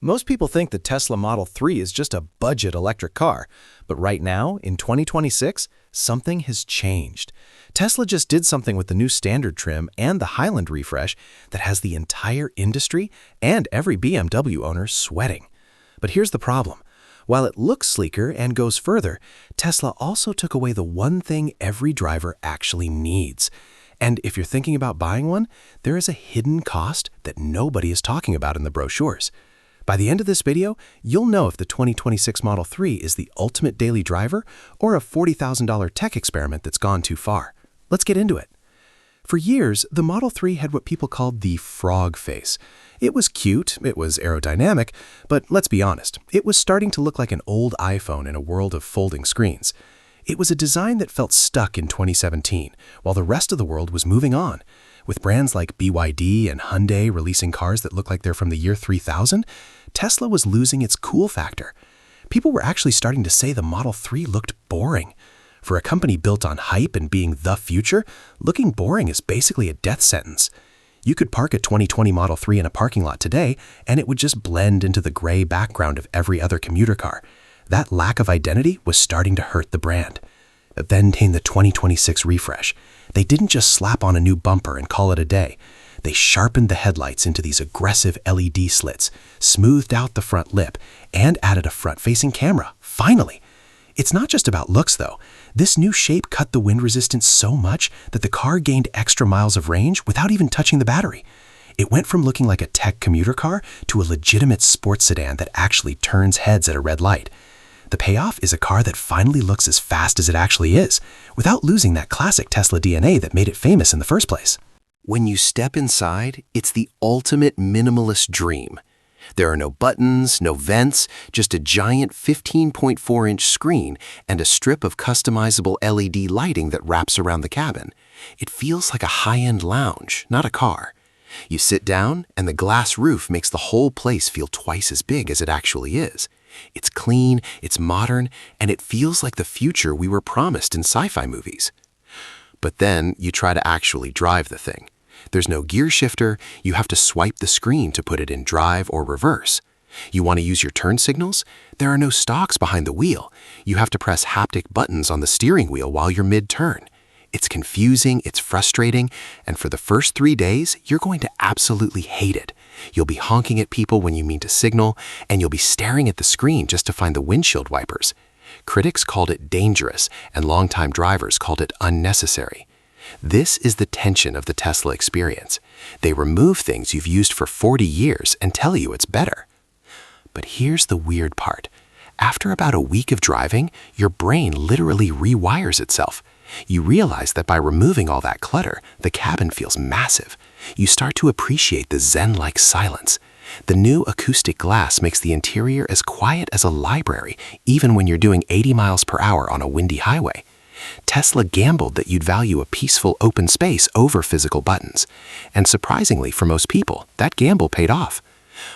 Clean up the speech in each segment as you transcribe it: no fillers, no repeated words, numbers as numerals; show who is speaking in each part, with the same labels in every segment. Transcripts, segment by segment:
Speaker 1: Most people think the Tesla Model 3 is just a budget electric car, but right now, in 2026, something has changed. Tesla just did something with the new standard trim and the Highland refresh that has the entire industry and every BMW owner sweating. But here's the problem. While it looks sleeker and goes further, Tesla also took away the one thing every driver actually needs. And if you're thinking about buying one, there is a hidden cost that nobody is talking about in the brochures. By the end of this video, you'll know if the 2026 Model 3 is the ultimate daily driver or a $40,000 tech experiment that's gone too far. Let's get into it. For years, the Model 3 had what people called the frog face. It was cute, it was aerodynamic, but let's be honest, it was starting to look like an old iPhone in a world of folding screens. It was a design that felt stuck in 2017, while the rest of the world was moving on. With brands like BYD and Hyundai releasing cars that look like they're from the year 3000, Tesla was losing its cool factor. People were actually starting to say the Model 3 looked boring. For a company built on hype and being the future, looking boring is basically a death sentence. You could park a 2020 Model 3 in a parking lot today, and it would just blend into the gray background of every other commuter car. That lack of identity was starting to hurt the brand. Then came the 2026 refresh. They didn't just slap on a new bumper and call it a day. They sharpened the headlights into these aggressive LED slits, smoothed out the front lip, and added a front-facing camera, finally. It's not just about looks, though. This new shape cut the wind resistance so much that the car gained extra miles of range without even touching the battery. It went from looking like a tech commuter car to a legitimate sports sedan that actually turns heads at a red light. The payoff is a car that finally looks as fast as it actually is, without losing that classic Tesla DNA that made it famous in the first place. When you step inside, it's the ultimate minimalist dream. There are no buttons, no vents, just a giant 15.4-inch screen and a strip of customizable LED lighting that wraps around the cabin. It feels like a high-end lounge, not a car. You sit down, and the glass roof makes the whole place feel twice as big as it actually is. It's clean, it's modern, and it feels like the future we were promised in sci-fi movies. But then you try to actually drive the thing. There's no gear shifter, you have to swipe the screen to put it in drive or reverse. You want to use your turn signals? There are no stalks behind the wheel. You have to press haptic buttons on the steering wheel while you're mid-turn. It's confusing, it's frustrating, and for the first 3 days, you're going to absolutely hate it. You'll be honking at people when you mean to signal, and you'll be staring at the screen just to find the windshield wipers. Critics called it dangerous, and longtime drivers called it unnecessary. This is the tension of the Tesla experience. They remove things you've used for 40 years and tell you it's better. But here's the weird part. After about a week of driving, your brain literally rewires itself. You realize that by removing all that clutter, the cabin feels massive. You start to appreciate the zen-like silence. The new acoustic glass makes the interior as quiet as a library, even when you're doing 80 miles per hour on a windy highway. Tesla gambled that you'd value a peaceful open space over physical buttons. And surprisingly for most people, that gamble paid off.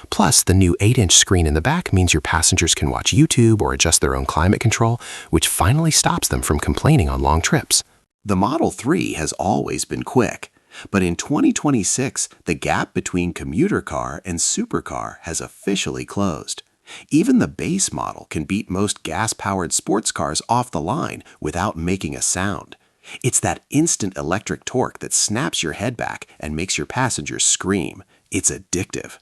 Speaker 1: Plus, the new 8-inch screen in the back means your passengers can watch YouTube or adjust their own climate control, which finally stops them from complaining on long trips. The Model 3 has always been quick, but in 2026, the gap between commuter car and supercar has officially closed. Even the base model can beat most gas-powered sports cars off the line without making a sound. It's that instant electric torque that snaps your head back and makes your passengers scream. It's addictive.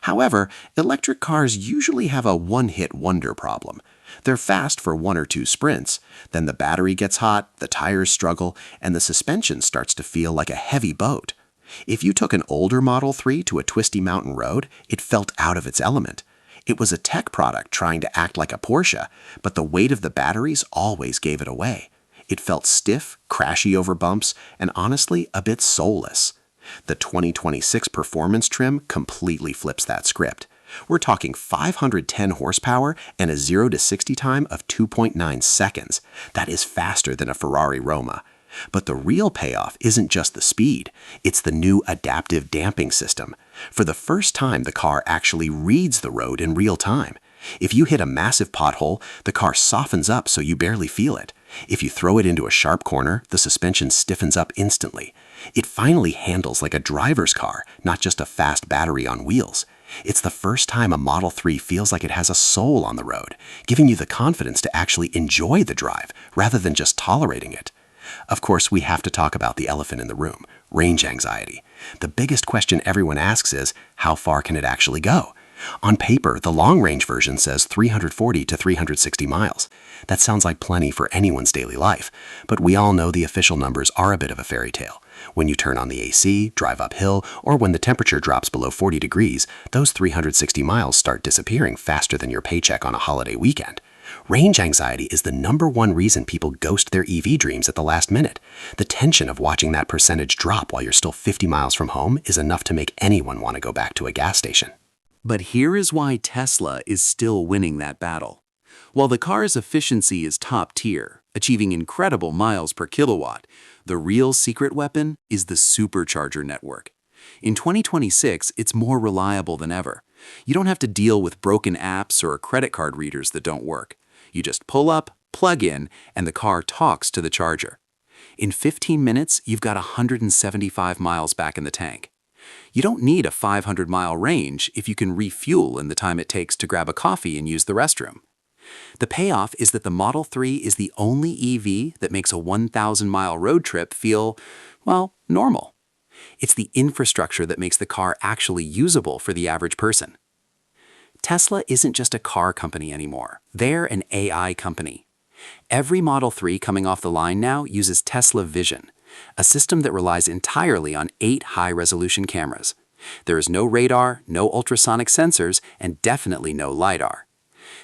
Speaker 1: However, electric cars usually have a one-hit wonder problem. They're fast for 1 or 2 sprints, then the battery gets hot, the tires struggle, and the suspension starts to feel like a heavy boat. If you took an older Model 3 to a twisty mountain road, it felt out of its element. It was a tech product trying to act like a Porsche, but the weight of the batteries always gave it away. It felt stiff, crashy over bumps, and honestly, a bit soulless. The 2026 performance trim completely flips that script. We're talking 510 horsepower and a 0 to 60 time of 2.9 seconds. That is faster than a Ferrari Roma. But the real payoff isn't just the speed, it's the new adaptive damping system. For the first time, the car actually reads the road in real time. If you hit a massive pothole, the car softens up so you barely feel it. If you throw it into a sharp corner, the suspension stiffens up instantly. It finally handles like a driver's car, not just a fast battery on wheels.
Speaker 2: It's the first time a Model 3 feels like it has a soul on the road, giving you the confidence to actually enjoy the drive rather than just tolerating it. Of course, we have to talk about the elephant in the room, range anxiety. The biggest question everyone asks is, how far can it actually go? On paper, the long-range version says 340 to 360 miles. That sounds like plenty for anyone's daily life, but we all know the official numbers are a bit of a fairy tale. When you turn on the AC, drive uphill, or when the temperature drops below 40 degrees, those 360 miles start disappearing faster than your paycheck on a holiday weekend. Range anxiety is the #1 reason people ghost their EV dreams at the last minute. The tension of watching that percentage drop while you're still 50 miles from home is enough to make anyone want to go back to a gas station.
Speaker 3: But here is why Tesla is still winning that battle. While the car's efficiency is top tier, achieving incredible miles per kilowatt, the real secret weapon is the supercharger network. In 2026, it's more reliable than ever. You don't have to deal with broken apps or credit card readers that don't work. You just pull up, plug in, and the car talks to the charger. In 15 minutes, you've got 175 miles back in the tank. You don't need a 500-mile range if you can refuel in the time it takes to grab a coffee and use the restroom. The payoff is that the Model 3 is the only EV that makes a 1,000-mile road trip feel, well, normal. It's the infrastructure that makes the car actually usable for the average person. Tesla isn't just a car company anymore. They're an AI company. Every Model 3 coming off the line now uses Tesla Vision, a system that relies entirely on 8 high-resolution cameras. There is no radar, no ultrasonic sensors, and definitely no LiDAR.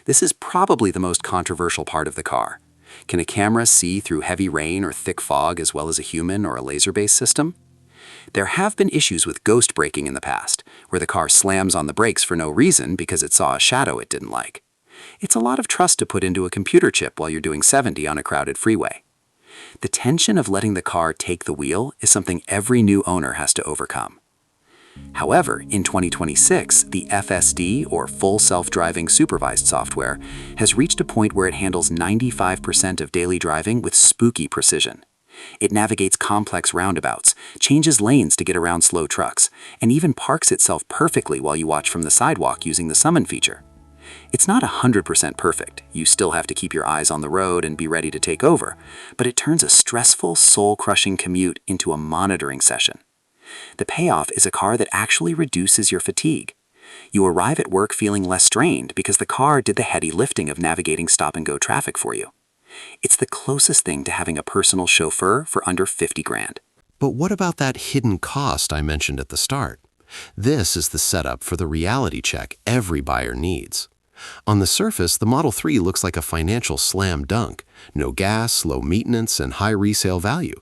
Speaker 3: This is probably the most controversial part of the car. Can a camera see through heavy rain or thick fog as well as a human or a laser-based system? There have been issues with ghost braking in the past, where the car slams on the brakes for no reason because it saw a shadow it didn't like. It's a lot of trust to put into a computer chip while you're doing 70 on a crowded freeway. The tension of letting the car take the wheel is something every new owner has to overcome. However, in 2026, the FSD, or Full Self-Driving Supervised Software, has reached a point where it handles 95% of daily driving with spooky precision. It navigates complex roundabouts, changes lanes to get around slow trucks, and even parks itself perfectly while you watch from the sidewalk using the summon feature. It's not 100% perfect. You still have to keep your eyes on the road and be ready to take over, but it turns a stressful, soul-crushing commute into a monitoring session. The payoff is a car that actually reduces your fatigue. You arrive at work feeling less strained because the car did the heavy lifting of navigating stop-and-go traffic for you. It's the closest thing to having a personal chauffeur for under 50 grand.
Speaker 4: But what about that hidden cost I mentioned at the start? This is the setup for the reality check every buyer needs. On the surface, the Model 3 looks like a financial slam dunk. No gas, low maintenance, and high resale value.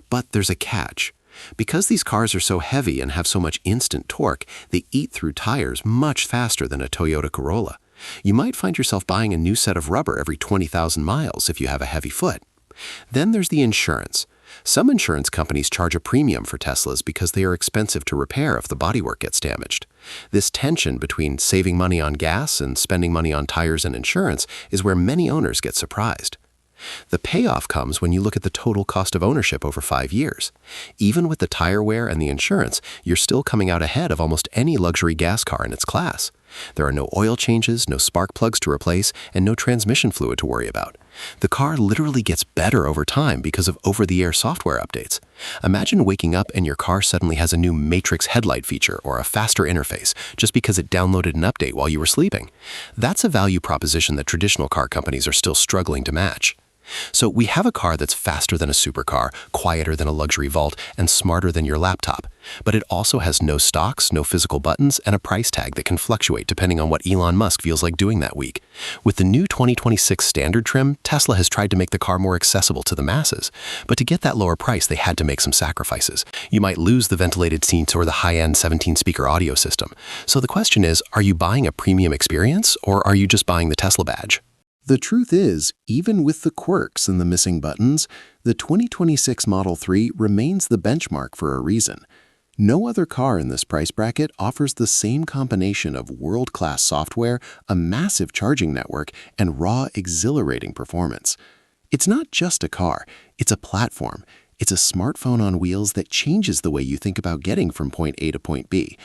Speaker 4: But there's a catch. Because these cars are so heavy and have so much instant torque, they eat through tires much faster than a Toyota Corolla. You might find yourself buying a new set of rubber every 20,000 miles if you have a heavy foot. Then there's the insurance. Some insurance companies charge a premium for Teslas because they are expensive to repair if the bodywork gets damaged. This tension between saving money on gas and spending money on tires and insurance is where many owners get surprised. The payoff comes when you look at the total cost of ownership over 5 years. Even with the tire wear and the insurance, you're still coming out ahead of almost any luxury gas car in its class. There are no oil changes, no spark plugs to replace, and no transmission fluid to worry about. The car literally gets better over time because of over-the-air software updates. Imagine waking up and your car suddenly has a new Matrix headlight feature or a faster interface just because it downloaded an update while you were sleeping. That's a value proposition that traditional car companies are still struggling to match. So we have a car that's faster than a supercar, quieter than a luxury Vault, and smarter than your laptop. But it also has no stocks, no physical buttons, and a price tag that can fluctuate depending on what Elon Musk feels like doing that week. With the new 2026 standard trim, Tesla has tried to make the car more accessible to the masses. But to get that lower price, they had to make some sacrifices. You might lose the ventilated seats or the high-end 17-speaker audio system. So the question is, are you buying a premium experience, or are you just buying the Tesla badge?
Speaker 1: The truth is, even with the quirks and the missing buttons, the 2026 Model 3 remains the benchmark for a reason. No other car in this price bracket offers the same combination of world-class software, a massive charging network, and raw, exhilarating performance. It's not just a car, it's a platform. It's a smartphone on wheels that changes the way you think about getting from point A to point B.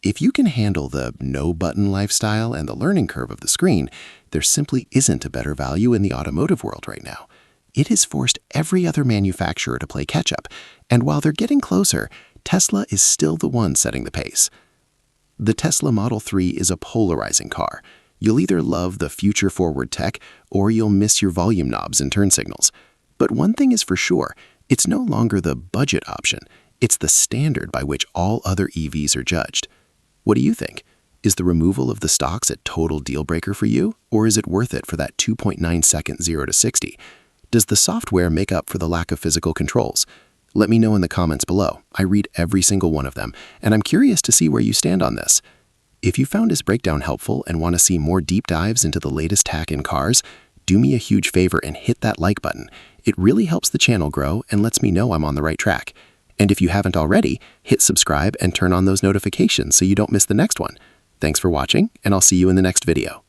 Speaker 2: If you can handle the no-button lifestyle and the learning curve of the screen, there simply isn't a better value in the automotive world right now. It has forced every other manufacturer to play catch-up, and while they're getting closer, Tesla is still the one setting the pace. The Tesla Model 3 is a polarizing car. You'll either love the future-forward tech, or you'll miss your volume knobs and turn signals. But one thing is for sure, it's no longer the budget option. It's the standard by which all other EVs are judged. What do you think? Is the removal of the stocks a total deal breaker for you, or is it worth it for that 2.9-second 0 to 60? Does the software make up for the lack of physical controls? Let me know in the comments below. I read every single one of them, and I'm curious to see where you stand on this. If you found this breakdown helpful and want to see more deep dives into the latest tech in cars, do me a huge favor and hit that like button. It really helps the channel grow and lets me know I'm on the right track. And if you haven't already, hit subscribe and turn on those notifications so you don't miss the next one. Thanks for watching, and I'll see you in the next video.